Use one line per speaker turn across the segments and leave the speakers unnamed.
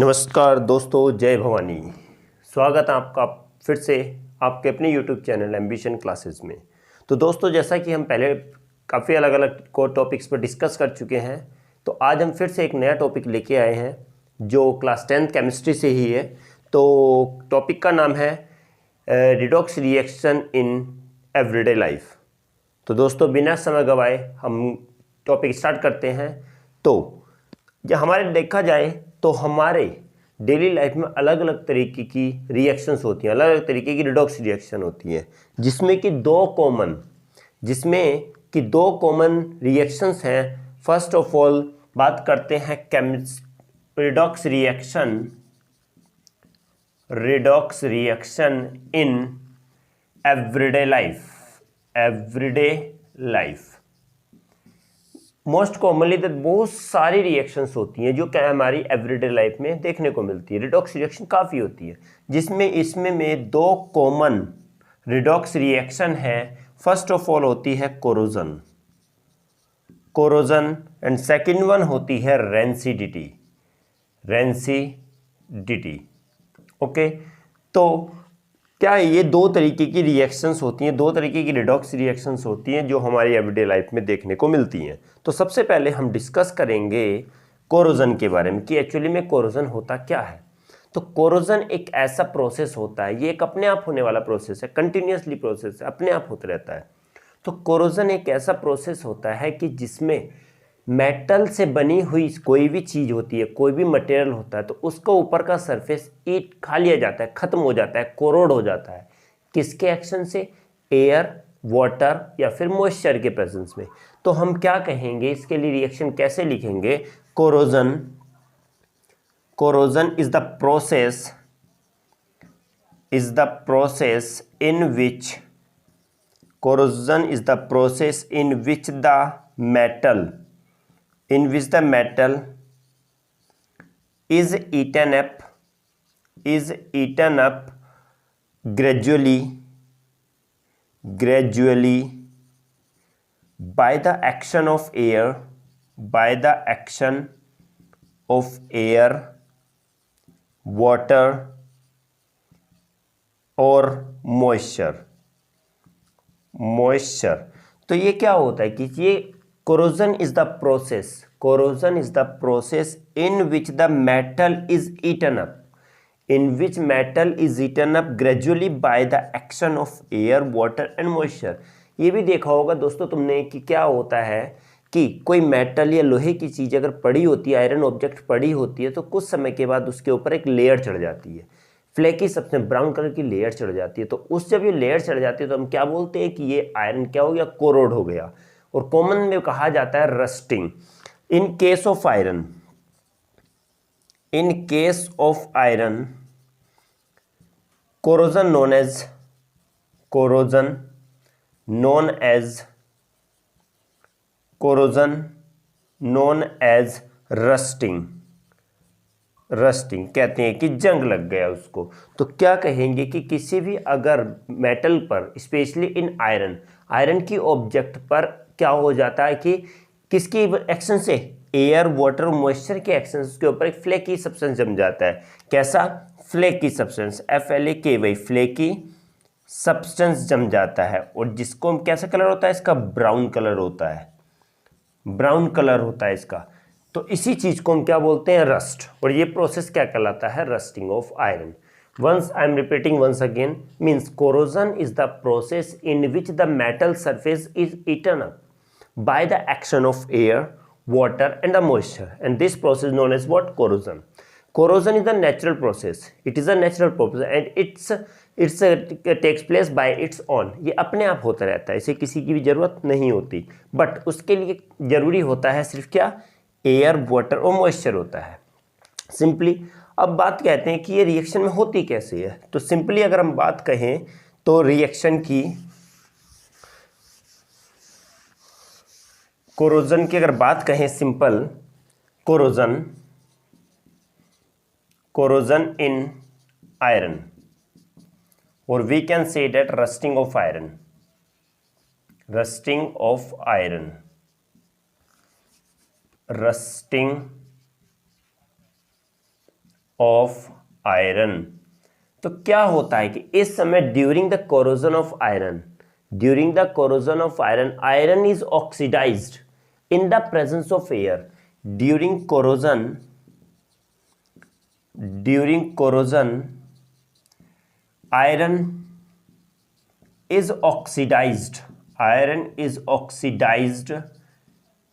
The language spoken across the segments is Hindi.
नमस्कार दोस्तों, जय भवानी। स्वागत है आपका फिर से आपके अपने YouTube चैनल एम्बिशन क्लासेस में। तो दोस्तों, जैसा कि हम पहले काफ़ी अलग अलग को टॉपिक्स पर डिस्कस कर चुके हैं, तो आज हम फिर से एक नया टॉपिक लेके आए हैं जो क्लास 10th केमिस्ट्री से ही है। तो टॉपिक का नाम है redox reaction in everyday life. तो दोस्तों, बिना समय गवाए हम टॉपिक स्टार्ट करते हैं। तो जब हमारे देखा जाए तो हमारे डेली लाइफ में अलग अलग तरीके की रिएक्शंस होती हैं, अलग अलग तरीके की रिडॉक्स रिएक्शन होती हैं, जिसमें कि दो कॉमन रिएक्शंस हैं। फर्स्ट ऑफ ऑल बात करते हैं redox reaction in everyday life. Most commonly तो बहुत सारी रिएक्शंस होती हैं जो क्या हमारी एवरीडे लाइफ में देखने को मिलती है। रिडॉक्स रिएक्शन काफ़ी होती है, जिसमें इसमें में दो कॉमन रिडॉक्स रिएक्शन है। फर्स्ट ऑफ ऑल होती है कोरोजन एंड सेकंड वन होती है रेंसिडिटी। ओके, तो क्या है, ये दो तरीके की रिएक्शंस होती हैं, दो तरीके की रिडॉक्स रिएक्शंस होती हैं जो हमारी एवरीडे लाइफ में देखने को मिलती हैं। तो सबसे पहले हम डिस्कस करेंगे कोरोजन के बारे में कि एक्चुअली में कोरोजन होता क्या है। तो कोरोजन एक ऐसा प्रोसेस होता है, ये एक अपने आप होने वाला प्रोसेस है, कंटिन्यूसली प्रोसेस है, अपने आप होता रहता है। तो कोरोजन एक ऐसा प्रोसेस होता है कि जिसमें मेटल से बनी हुई कोई भी चीज़ होती है, कोई भी मटेरियल होता है, तो उसका ऊपर का सरफेस ईट खा लिया जाता है, ख़त्म हो जाता है, कोरोड हो जाता है। किसके एक्शन से? एयर, वाटर या फिर मॉइस्चर के प्रेजेंस में। तो हम क्या कहेंगे, इसके लिए रिएक्शन कैसे लिखेंगे? Corrosion is the process in which the metal is eaten up gradually by the action of air, water और moisture। तो ये क्या होता है कि ये corrosion is the process in which the metal is eaten up gradually by the action of air, water and moisture। ये भी देखा होगा दोस्तों तुमने कि क्या होता है कि कोई मेटल या लोहे की चीज़ अगर पड़ी होती है, आयरन ऑब्जेक्ट पड़ी होती है, तो कुछ समय के बाद उसके ऊपर एक लेयर चढ़ जाती है, फ्लेकी सबसे ब्राउन कलर की लेयर चढ़ जाती है। तो उस जब ये लेयर चढ़ जाती है तो हम क्या बोलते हैं कि ये आयरन क्या हो गया? कोरोड हो गया। और कॉमन में कहा जाता है rusting. In case of iron corrosion known as rusting कहते हैं कि जंग लग गया उसको। तो क्या कहेंगे कि किसी भी अगर मेटल पर, स्पेशली इन आयरन की ऑब्जेक्ट पर क्या हो जाता है कि किसकी एक्शन से? एयर, वाटर, मॉइस्चर के एक्शन, उसके ऊपर एक फ्लेकी सब्सटेंस जम जाता है। कैसा? Flaky substance, FLAKY, flaky substance जम जाता है। और जिसको कैसा कलर होता है इसका? ब्राउन कलर होता है इसका। तो इसी चीज को हम क्या बोलते हैं? रस्ट। और ये प्रोसेस क्या कहलाता है? Rusting of iron. Once I am repeating once again, means corrosion is the process in which the metal surface is eaten up by the action of air, water and the moisture, and this process known as what? Corrosion. Corrosion is a natural process. It is a natural process and it's takes place by its own. ये अपने आप होता रहता है, इसे किसी की भी जरूरत नहीं होती। बट उसके लिए जरूरी होता है सिर्फ क्या? एयर, वाटर और मॉइस्चर होता है, सिंपली। अब बात कहते हैं कि ये रिएक्शन में होती कैसे है। तो सिंपली अगर हम बात कहें तो रिएक्शन की, कोरोजन की अगर बात कहें, सिंपल कोरोजन इन आयरन, और we can say that rusting of iron, rusting of iron. तो क्या होता है कि इस समय during the corrosion of iron, during the corrosion of iron, iron is oxidized in the presence of air. During corrosion iron is oxidized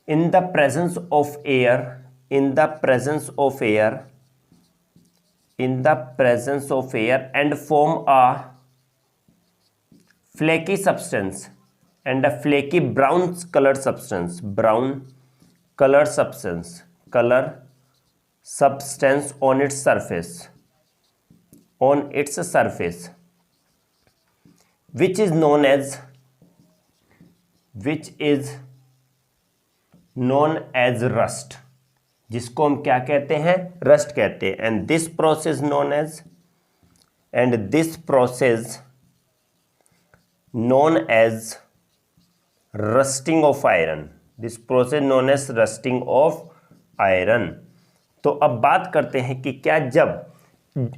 in the presence of air, and form a flaky substance, and a flaky brown colored substance on its surface, which is known as rust, जिसको हम क्या कहते हैं, रस्ट कहते हैं। And this process known as rusting of iron, तो अब बात करते हैं कि क्या जब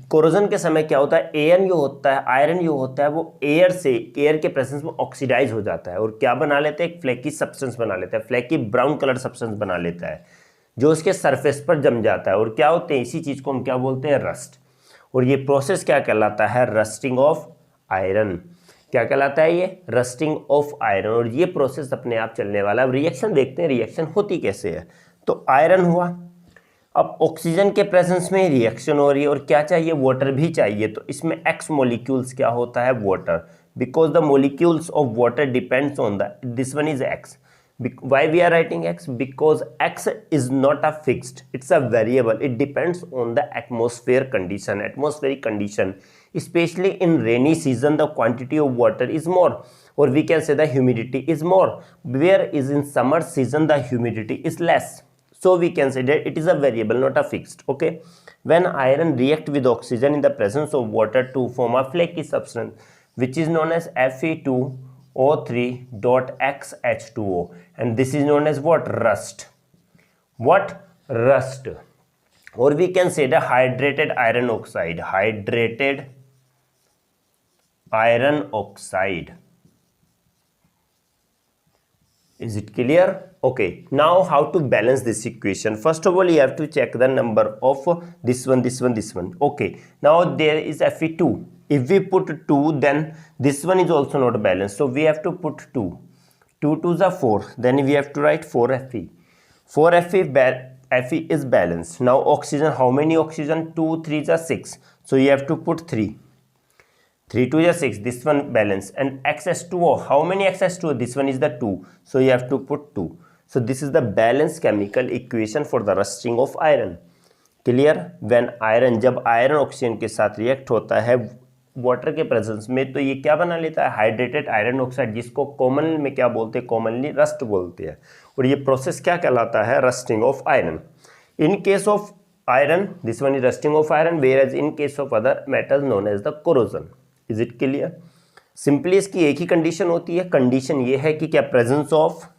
कोरोजन के समय क्या होता है, आयरन जो होता है वो एयर के प्रेजेंस में ऑक्सीडाइज हो जाता है और क्या बना लेते हैं, एक फ्लैकी सब्सटेंस बना लेता है, फ्लैकी ब्राउन कलर सब्सटेंस बना लेता है जो उसके सरफेस पर जम जाता है। और क्या होते हैं, इसी चीज को हम क्या बोलते हैं, रस्ट। और ये प्रोसेस क्या कहलाता है, रस्टिंग ऑफ आयरन। क्या कहलाता है ये, रस्टिंग ऑफ आयरन। और ये प्रोसेस अपने आप चलने वाला। अब रिएक्शन देखते हैं, रिएक्शन होती कैसे है। तो आयरन हुआ, अब ऑक्सीजन के प्रेजेंस में रिएक्शन हो रही है और क्या चाहिए, वाटर भी चाहिए। तो इसमें एक्स मॉलिक्यूल्स क्या होता है, water, because the molecules of water depends on the, this one is x. Why we are writing x? Because x is not a fixed, it's a variable. It depends on the atmospheric condition. Especially in rainy season, the quantity of water is more, or we can say the humidity is more. Whereas in summer season, the humidity is less. So we can say that it is a variable, not a fixed. Okay. When iron react with oxygen in the presence of water to form a flaky substance, which is known as Fe2O3.XH2O, and this is known as what, rust. Rust. Or we can say the hydrated iron oxide, Is it clear? Okay, now how to balance this equation? First of all, you have to check the number of this one. Okay, now there is Fe2. If we put 2, then this one is also not balanced, so we have to put 2. 2 2s are 4, then we have to write 4Fe. 4Fe is balanced. Now oxygen, how many oxygen, 2 3s are 6, so you have to put 3. 3 2 is 6, this one balance. And XH2O, how many XH2O, this one is the 2, so you have to put 2. So this is the balanced chemical equation for the rusting of iron. Clear? When iron, जब iron ऑक्सीजन के साथ रिएक्ट होता है वाटर के प्रेजेंस में, तो ये क्या बना लेता है, हाइड्रेटेड आयरन ऑक्साइड, जिसको कॉमन में क्या बोलते हैं, कॉमनली रस्ट बोलते हैं। और ये प्रोसेस क्या कहलाता है, rusting of iron. In case of iron, this one is rusting of iron, whereas in case of other metal known as the corrosion. Is it clear? Simply इसकी एक ही कंडीशन होती है। कंडीशन ये है कि क्या, presence of,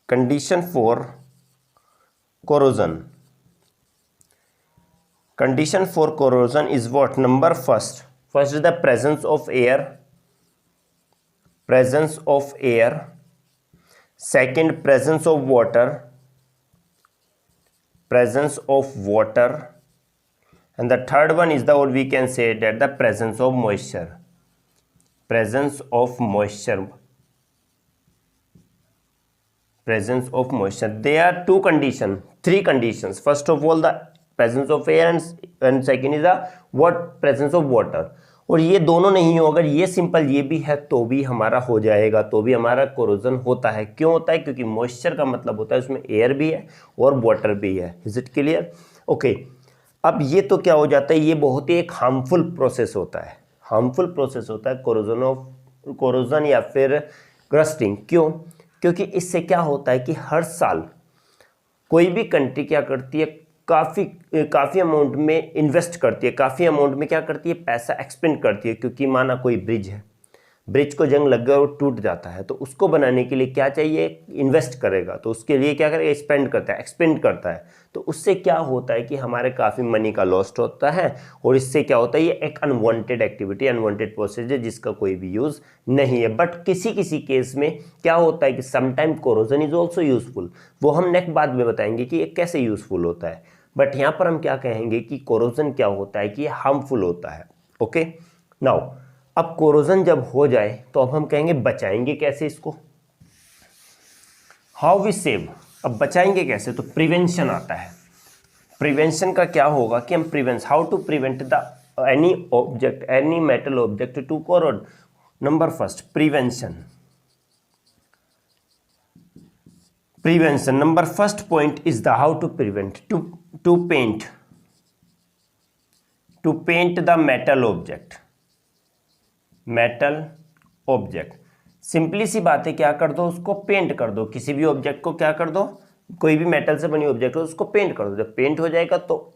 condition for corrosion, condition for corrosion is what, number first is the presence of air, second presence of water, and the third one is the, or we can say that the presence of moisture. There are three conditions. First of all, the presence of air, and second is the presence of water. और ये दोनों नहीं हो, अगर ये सिंपल ये भी है तो भी हमारा हो जाएगा, तो भी हमारा कोरोजन होता है। क्यों होता है? क्योंकि मॉइस्चर का मतलब होता है उसमें एयर भी है और वाटर भी है। Is it clear? ओके, अब ये तो क्या हो जाता है, ये बहुत ही एक हार्मफुल प्रोसेस होता है, कोरोजन या फिर रस्टिंग। क्यों? क्योंकि इससे क्या होता है कि हर साल कोई भी कंट्री क्या करती है, काफ़ी अमाउंट में इन्वेस्ट करती है, काफ़ी अमाउंट में क्या करती है, पैसा एक्सपेंड करती है। क्योंकि माना कोई ब्रिज है, ब्रिज को जंग लग गया और टूट जाता है, तो उसको बनाने के लिए क्या चाहिए, इन्वेस्ट करेगा, तो उसके लिए क्या करेगा, स्पेंड करता है, एक्सपेंड करता है, तो उससे क्या होता है कि हमारे काफ़ी मनी का लॉस्ट होता है, और इससे क्या होता है, ये एक अनवांटेड एक्टिविटी, अनवांटेड प्रोसेस है जिसका कोई भी यूज़ नहीं है। बट किसी किसी केस में क्या होता है कि sometime corrosion is also useful, वो हम नेक्स्ट बाद में बताएंगे कि ये कैसे यूजफुल होता है। बट यहाँ पर हम क्या कहेंगे कि कोरोजन क्या होता है कि हार्मफुल होता है। ओके, नाउ अब कोरोजन जब हो जाए तो अब हम कहेंगे बचाएंगे कैसे इसको, हाउ वी सेव। अब बचाएंगे कैसे, तो प्रिवेंशन आता है। प्रिवेंशन का क्या होगा कि हम how to prevent the any object, any metal object to corrode. Number first, prevention. Number first point is the how to prevent, to paint the metal object. Simply सी बात है, क्या कर दो, उसको पेंट कर दो, किसी भी ऑब्जेक्ट को क्या कर दो, कोई भी मेटल से बनी ऑब्जेक्ट हो उसको पेंट कर दो। जब पेंट हो जाएगा तो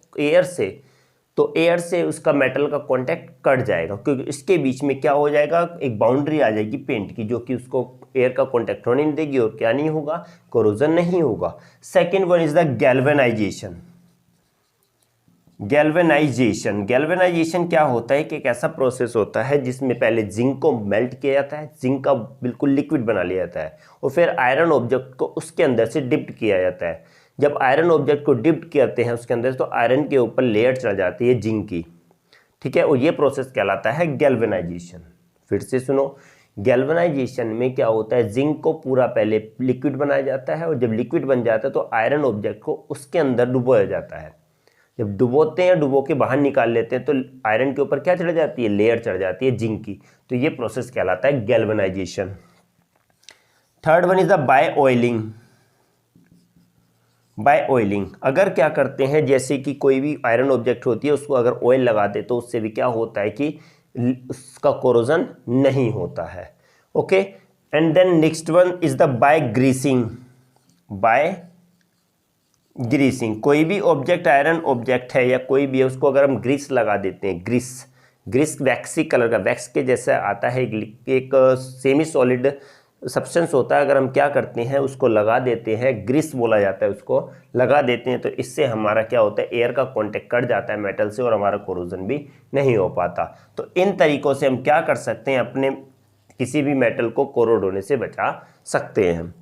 एयर से उसका मेटल का कांटेक्ट कट जाएगा, क्योंकि इसके बीच में क्या हो जाएगा, एक बाउंड्री आ जाएगी पेंट की, जो कि उसको एयर का कांटेक्ट होने नहीं देगी और क्या नहीं होगा, कोरोजन नहीं होगा। Second one is the galvanisation. Galvanisation क्या होता है कि एक ऐसा प्रोसेस होता है जिसमें पहले जिंक को मेल्ट किया जाता है, जिंक का बिल्कुल लिक्विड बना लिया जाता है, और फिर आयरन ऑब्जेक्ट को उसके अंदर से डिप्ट किया जाता है। जब आयरन ऑब्जेक्ट को डिप्ट करते हैं उसके अंदर, तो आयरन के ऊपर लेयर चढ़ जाती है जिंक की, ठीक है, और ये प्रोसेस कहलाता है गैल्वेनाइजेशन। फिर से सुनो, गैल्वेनाइजेशन में क्या होता है, जिंक को पूरा पहले लिक्विड बनाया जाता है, और जब लिक्विड बन जाता है तो आयरन ऑब्जेक्ट को उसके अंदर डुबोया जाता है। जब डुबोते हैं, डुबो के बाहर निकाल लेते हैं, तो आयरन के ऊपर क्या चढ़ जाती है, लेयर चढ़ जाती है जिंक की, तो ये प्रोसेस कहलाता है galvanization. Third one is the by oiling. अगर क्या करते हैं, जैसे कि कोई भी आयरन ऑब्जेक्ट होती है उसको अगर ऑयल लगा दे तो उससे भी क्या होता है कि उसका कोरोजन नहीं होता है। Okay, and then next one is the by greasing. कोई भी ऑब्जेक्ट, आयरन ऑब्जेक्ट है या कोई भी है, उसको अगर हम ग्रीस लगा देते हैं, ग्रीस वैक्सी कलर का, वैक्स के जैसा आता है, एक सेमी सॉलिड सब्सटेंस होता है, अगर हम क्या करते हैं उसको लगा देते हैं, ग्रीस बोला जाता है, उसको लगा देते हैं, तो इससे हमारा क्या होता है, एयर का कांटेक्ट कट जाता है मेटल से और हमारा कोरोजन भी नहीं हो पाता। तो इन तरीकों से हम क्या कर सकते हैं, अपने किसी भी मेटल को कोरोड होने से बचा सकते हैं।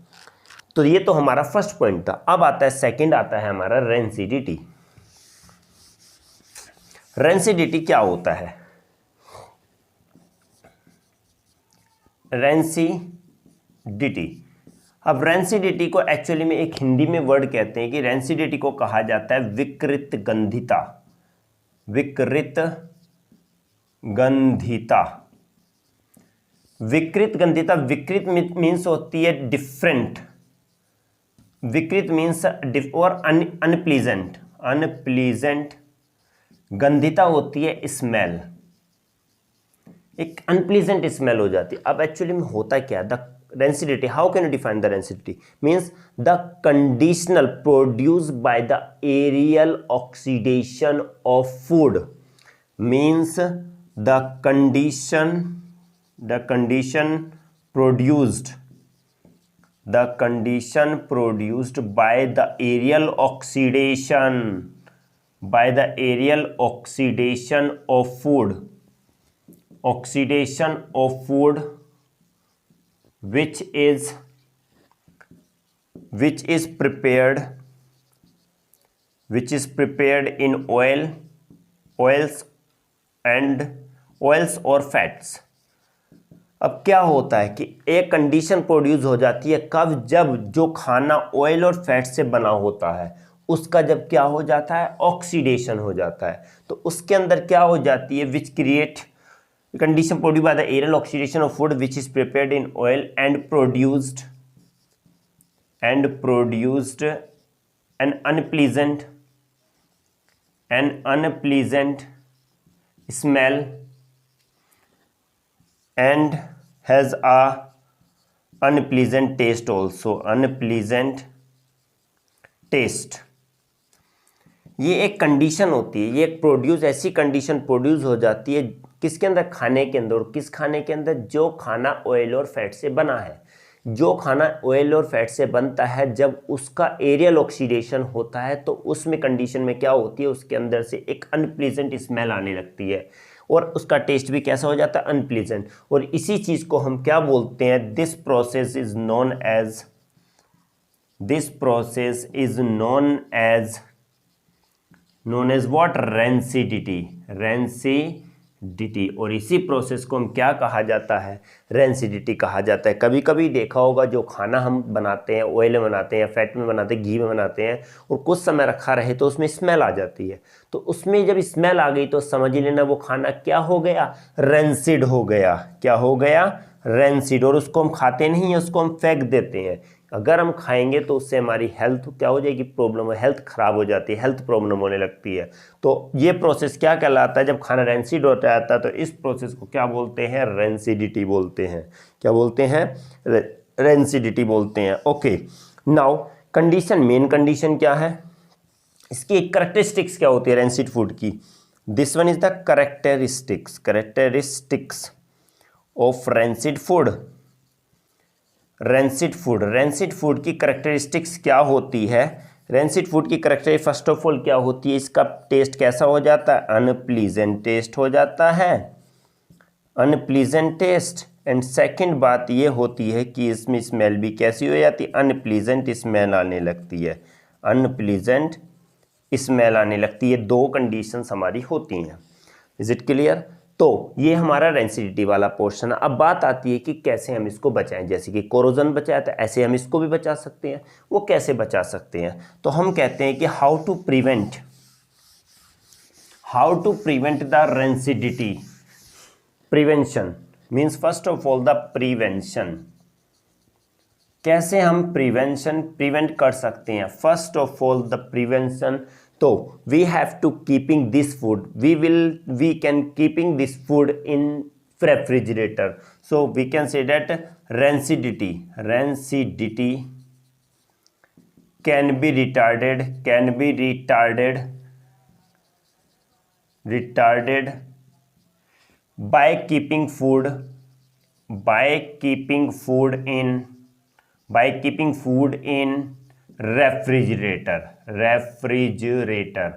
तो ये तो हमारा फर्स्ट पॉइंट था। अब आता है सेकंड, आता है हमारा रेंसिडिटी। रेंसिडिटी क्या होता है, रेंसिडिटी। अब रेंसिडिटी को एक्चुअली में एक हिंदी में वर्ड कहते हैं कि रेंसिडिटी को कहा जाता है विकृत गंधिता। विकृत मीन्स होती है डिफरेंट, विकृत मीन्स और अनप्लीजेंट, गंधिता होती है स्मेल, एक अनप्लीजेंट स्मेल हो जाती है। अब एक्चुअली में होता क्या है, the rancidity, how can you define the rancidity, means the conditional produce by the aerial oxidation of food, means the condition produced by the aerial oxidation of food, which is prepared in oils और फैट्स। अब क्या होता है कि एक कंडीशन प्रोड्यूस हो जाती है, कब, जब जो खाना ऑयल और फैट से बना होता है उसका जब क्या हो जाता है, ऑक्सीडेशन हो जाता है, तो उसके अंदर क्या हो जाती है, which create condition produce by the aerial oxidation of food which is prepared in oil and produced an unpleasant smell and has a unpleasant taste also, ये एक कंडीशन होती है, ये एक ऐसी कंडीशन प्रोड्यूस हो जाती है किसके अंदर? खाने के अंदर। और किस खाने के अंदर? जो खाना ऑयल और फैट से बना है। जो खाना ऑयल और फैट से बनता है, जब उसका एरियल ऑक्सीडेशन होता है तो उसमें कंडीशन में क्या होती है, उसके अंदर से एक अनप्लीजेंट स्मेल आने लगती है और उसका टेस्ट भी कैसा हो जाता है? अनप्लीजेंट। और इसी चीज को हम क्या बोलते हैं? This process is known as what? Rancidity. और इसी प्रोसेस को हम क्या कहा जाता है? रेंसिडिटी कहा जाता है। कभी कभी देखा होगा, जो खाना हम बनाते हैं, ऑयल में बनाते हैं या फैट में बनाते हैं, घी में बनाते हैं, और कुछ समय रखा रहे तो उसमें स्मेल आ जाती है। तो उसमें जब स्मेल आ गई तो समझ लेना वो खाना क्या हो गया? रेंसिड हो गया। क्या हो गया? रेंसिड। और उसको हम खाते नहीं हैं, उसको हम फेंक देते हैं। अगर हम खाएंगे तो उससे हमारी हेल्थ क्या हो जाएगी? प्रॉब्लम, हेल्थ खराब हो जाती है, हेल्थ प्रॉब्लम होने लगती है। तो ये प्रोसेस क्या कहलाता है? जब खाना रेंसिड होता है तो इस प्रोसेस को क्या बोलते हैं? रेंसिडिटी बोलते हैं। क्या बोलते हैं? रेंसिडिटी बोलते हैं। Okay, now condition, main condition क्या है इसकी? कैरेक्टरिस्टिक्स क्या होती है रेंसिड फूड की? This one is the characteristics of rancid food. Rancid food की कैरेक्टरिस्टिक्स क्या होती है? रेंसिड फूड की कैरेक्टरिस्टिक फर्स्ट ऑफ ऑल क्या होती है? इसका टेस्ट कैसा हो जाता है? अनप्लीजेंट टेस्ट हो जाता है, अनप्लीजेंट टेस्ट। एंड सेकंड बात ये होती है कि इसमें स्मेल भी कैसी हो जाती है? अनप्लीजेंट स्मेल आने लगती है, अनप्लीजेंट स्मेल आने लगती है। दो कंडीशंस हमारी होती हैं। Is it clear? तो ये हमारा रेंसिडिटी वाला पोर्शन है। अब बात आती है कि कैसे हम इसको बचाएं। जैसे कि कोरोजन बचाया था, ऐसे हम इसको भी बचा सकते हैं। वो कैसे बचा सकते हैं? तो हम कहते हैं कि how to prevent the rancidity. Prevention means first of all the prevention. कैसे हम प्रिवेंट कर सकते हैं? First of all the prevention, तो we have to keeping this food, we can keeping this food in refrigerator. So we can say that rancidity can be retarded by keeping food in refrigerator.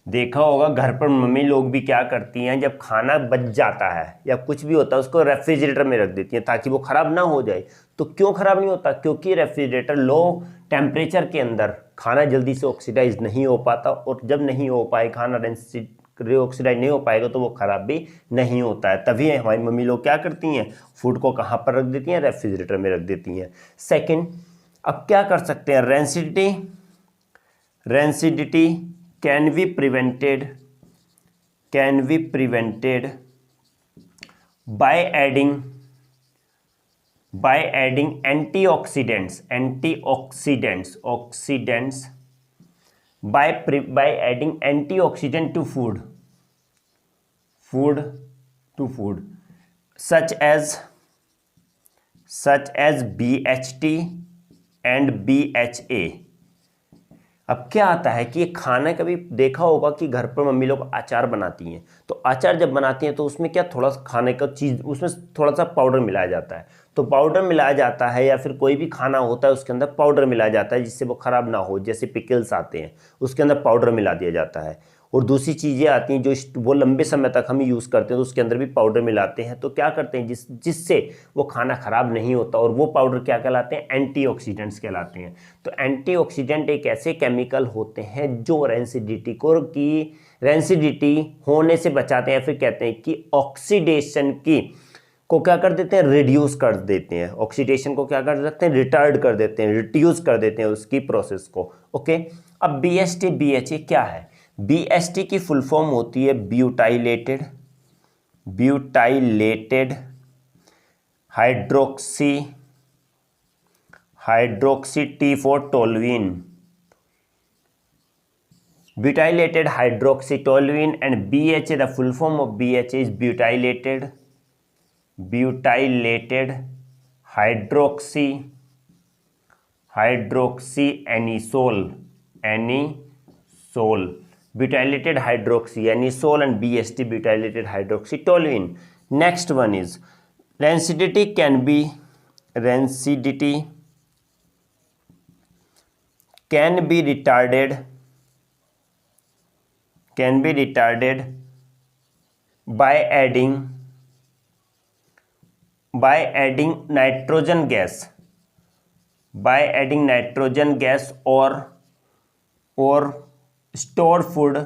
देखा होगा घर पर मम्मी लोग भी क्या करती हैं, जब खाना बच जाता है या कुछ भी होता है उसको रेफ्रिजरेटर में रख देती हैं ताकि वो खराब ना हो जाए। तो क्यों खराब नहीं होता? क्योंकि रेफ्रिजरेटर लो टेम्परेचर के अंदर खाना जल्दी से ऑक्सीडाइज नहीं हो पाता, और जब नहीं हो पाए खाना ऑक्सीडाइज नहीं हो पाएगा तो वो खराब भी नहीं होता है। तभी हमारी मम्मी लोग क्या करती हैं, फूड को कहाँ पर रख देती हैं? रेफ्रिजरेटर में रख देती हैं। सेकेंड, अब क्या कर सकते हैं? Rancidity can be prevented by adding antioxidants by adding antioxidant to food such as BHT and BHA। अब क्या आता है कि ये खाना, कभी देखा होगा कि घर पर मम्मी लोग अचार बनाती हैं, तो अचार जब बनाती हैं तो उसमें क्या थोड़ा सा खाने का चीज़, उसमें थोड़ा सा पाउडर मिलाया जाता है। तो पाउडर मिलाया जाता है या फिर कोई भी खाना होता है उसके अंदर पाउडर मिलाया जाता है जिससे वो ख़राब ना हो। जैसे पिकल्स आते हैं उसके अंदर पाउडर मिला दिया जाता है। और दूसरी चीज़ें आती हैं जो वो लंबे समय तक हम यूज़ करते हैं तो उसके अंदर भी पाउडर मिलाते हैं। तो क्या करते हैं, जिससे वो खाना ख़राब नहीं होता। और वो पाउडर क्या कहलाते हैं? एंटीऑक्सीडेंट्स कहलाते हैं। तो एंटीऑक्सीडेंट एक ऐसे केमिकल होते हैं जो रेंसिडिटी होने से बचाते हैं, फिर कहते हैं कि ऑक्सीडेशन को क्या कर देते हैं? रिड्यूस कर देते हैं। ऑक्सीडेशन को क्या कर देते हैं? रिटार्ड कर देते हैं, रिड्यूस कर देते हैं उसकी प्रोसेस को। ओके, अब BHT BHA क्या है? BHT की फुल फॉर्म होती है butylated hydroxy T4-toluene, butylated hydroxytoluene। and BHA, the full form of BHA is butylated hydroxyanisole butylated hydroxy anisole and BST butylated hydroxy toluene. Next one is rancidity can be retarded by adding nitrogen gas or stored food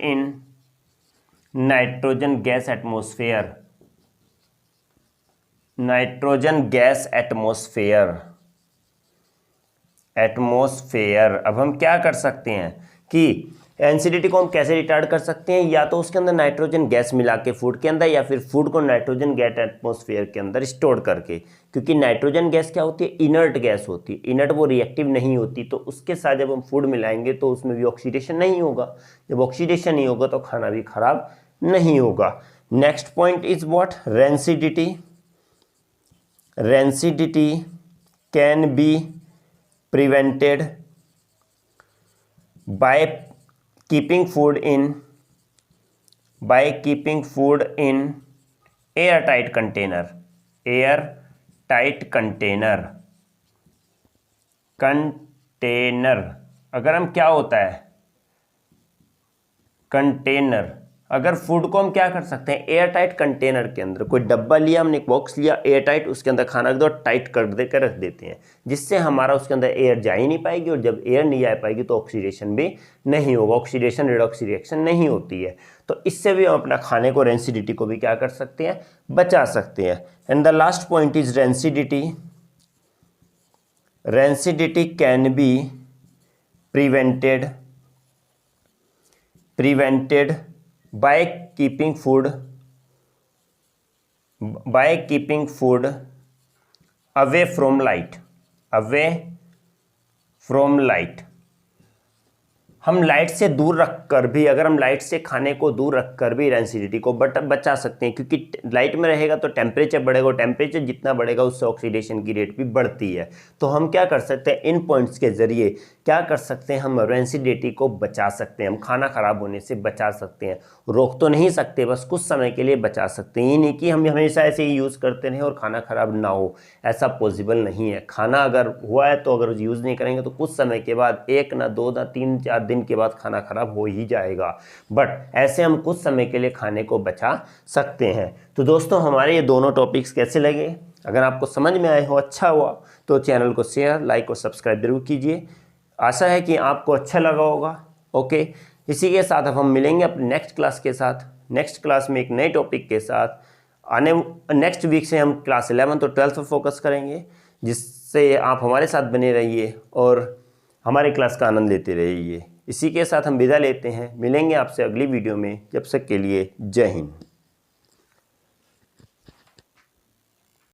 in nitrogen gas atmosphere. अब हम क्या कर सकते हैं कि एनसीडीटी को हम कैसे रिटार्ड कर सकते हैं, या तो उसके अंदर नाइट्रोजन गैस मिला के फूड के अंदर, या फिर फूड को नाइट्रोजन गैस एटमॉस्फेयर के अंदर स्टोर करके। क्योंकि नाइट्रोजन गैस क्या होती है, इनर्ट गैस होती है, इनर्ट वो रिएक्टिव नहीं होती, तो उसके साथ जब हम फूड मिलाएंगे तो उसमें भी ऑक्सीडेशन नहीं होगा। जब ऑक्सीडेशन नहीं होगा तो खाना भी खराब नहीं होगा। Next point is what, rancidity can be prevented by keeping food in airtight container. अगर हम क्या होता है कंटेनर, अगर फूड को हम क्या कर सकते हैं, एयर टाइट कंटेनर के अंदर, कोई डब्बा लिया हमने, एक बॉक्स लिया एयर टाइट, उसके अंदर खाना रख दो, टाइट कर दे कर रख देते हैं, जिससे हमारा उसके अंदर एयर जा ही नहीं पाएगी, और जब एयर नहीं जा पाएगी तो ऑक्सीडेशन भी नहीं होगा, ऑक्सीडेशन रिडॉक्स रिएक्शन नहीं होती है। तो इससे भी हम अपना खाने को, रेंसिडिटी को भी क्या कर सकते हैं, बचा सकते हैं। And the last point is rancidity can be prevented by keeping food away from light. हम लाइट से दूर रखकर भी, अगर हम लाइट से खाने को दूर रखकर भी रेंसिडिटी को बचा सकते हैं, क्योंकि लाइट में रहेगा तो टेम्परेचर बढ़ेगा, और टेम्परेचर जितना बढ़ेगा उससे ऑक्सीडेशन की रेट भी बढ़ती है। तो हम क्या कर सकते हैं, इन पॉइंट्स के जरिए क्या कर सकते हैं, हम रेंसिडिटी को बचा सकते हैं, हम खाना खराब होने से बचा सकते हैं। रोक तो नहीं सकते, बस कुछ समय के लिए बचा सकते हैं। ये नहीं कि हम हमेशा ऐसे ही यूज़ करते रहें और खाना खराब ना हो, ऐसा पॉसिबल नहीं है। खाना अगर हुआ है तो अगर यूज़ नहीं करेंगे तो कुछ समय के बाद, 1 ना 2 ना 3 4 दिन के बाद खाना खराब हो ही जाएगा, बट ऐसे हम कुछ समय के लिए खाने को बचा सकते हैं। तो दोस्तों, हमारे ये दोनों टॉपिक्स कैसे लगे, अगर आपको समझ में आए हो, अच्छा हुआ तो चैनल को शेयर, लाइक और सब्सक्राइब जरूर कीजिए। आशा है कि आपको अच्छा लगा होगा। ओके, इसी के साथ अब हम मिलेंगे अपने नेक्स्ट क्लास के साथ। नेक्स्ट क्लास में एक नए टॉपिक के साथ नेक्स्ट वीक से हम क्लास 11 और 12 पर फोकस करेंगे, जिससे आप हमारे साथ बने रहिए और हमारे क्लास का आनंद लेते रहिए। इसी के साथ हम विदा लेते हैं, मिलेंगे आपसे अगली वीडियो में। जब तक के लिए जय हिंद।